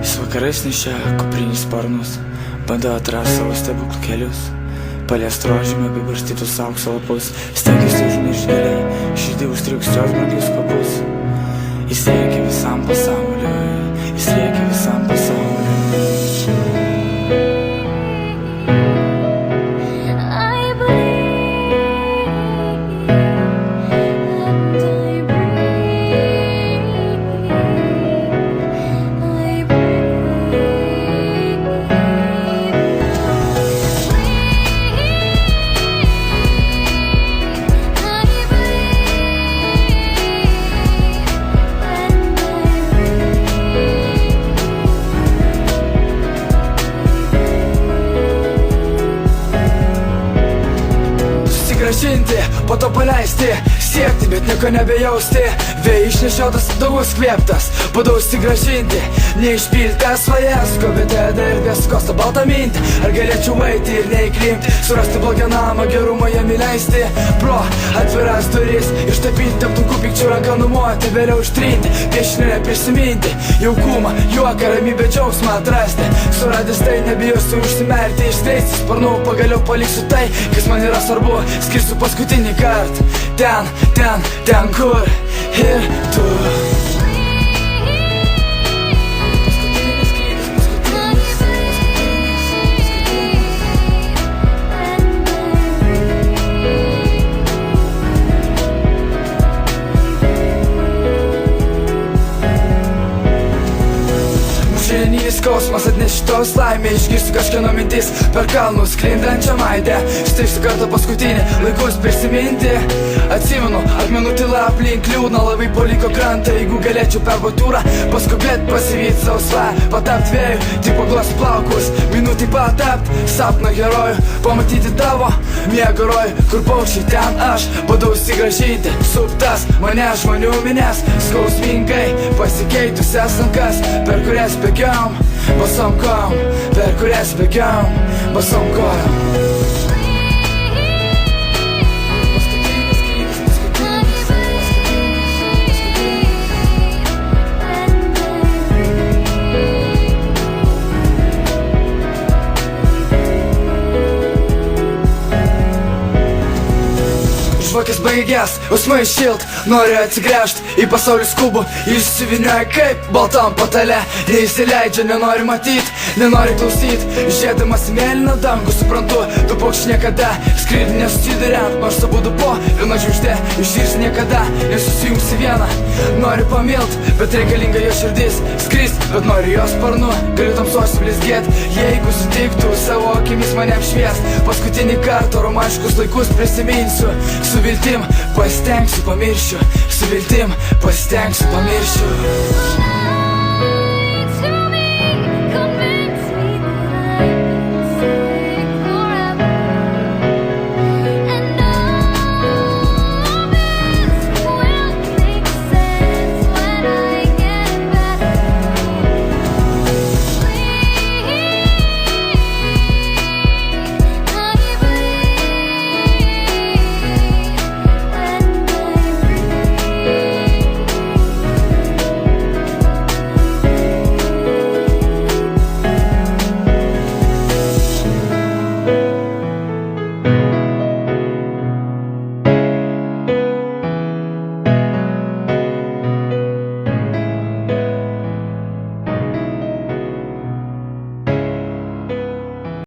Jis vakarais nešia kuprinius sparnus, bando atrasti savo stebuklų kelius, paliest rožymę bei barstytus aukso lapus, stengiasi užmiršti giliai, širdį užstriks jos brangius kvapus. Jis rėkia visam pasauliui, jis rėkia visam pasauliui. Grąžinti, po to paleisti, siekti, bet nieko nebejausti. Vėjai išnešiotas, dangus kvėptas, padausti grąžinti, neišpiltas svajas, kovėte dar viskos tą baltą mintį. Ar galėčiau eiti ir neįklimti, surasti blogą namą, gerumą jam įleisti pro atviras duris, ištapyti apdukų pykčių ranką numuoti, vėliau ištrinti, piešinį neprisiminti, jaukumą, juoką, ramybę, džiaugsmą atrasti. Suradęs tai nebijosiu užsimerkti, išskleisti sparnų, pagaliau paliksiu tai, kas man yra svarbu. Skirsiu paskutinį kartą ten, kur ir tu. Mušinys skausmas atneš tos laimė, išgirsiu kažkieno mintis per kalnus sklindančią maidę. Štai šį kartą paskutinį laikus prisiminti. Atsimenu, akmenų tyla aplink liūdną, labai paliko krantą. Jeigu galėčiau per batūrą paskubėt, pasivyt sausvą, patapt vėjų, tik paglos plaukus, minutį patapt sapno herojų, pamatyti tavo miego rojų, kur paukščiai ten aš badausi grąžinti. Suptas mane žmonių minės, skausmingai pasikeitusias rankas, per kurias bėgiom basom kojom, per kurias bėgiom basom kojom. Žvakės baigės, ausmai šilt, nori atsigręžt į pasaulį skubų, išsivinioja kaip baltam patale, neįsileidžia, nenori matyt, nenori klausyt, žiūrėdamas į mėlyną dangų, suprantu, tu paukščiai niekada skrydį nesusiduriant, nors abudu po viena žvaigždė, išsirs niekada nesusijungs į vieną. Nori pamilt, bet reikalinga jo širdis, skris, bet nori jos sparnu, galiu tamsos blizgėt, jeigu sutiktų savo akimis mane apšviest. Paskutinį kartą romantiškus laikus prisiminsiu, su viltim pasitengsiu pamiršiu, su viltim pasitengsiu pamiršiu.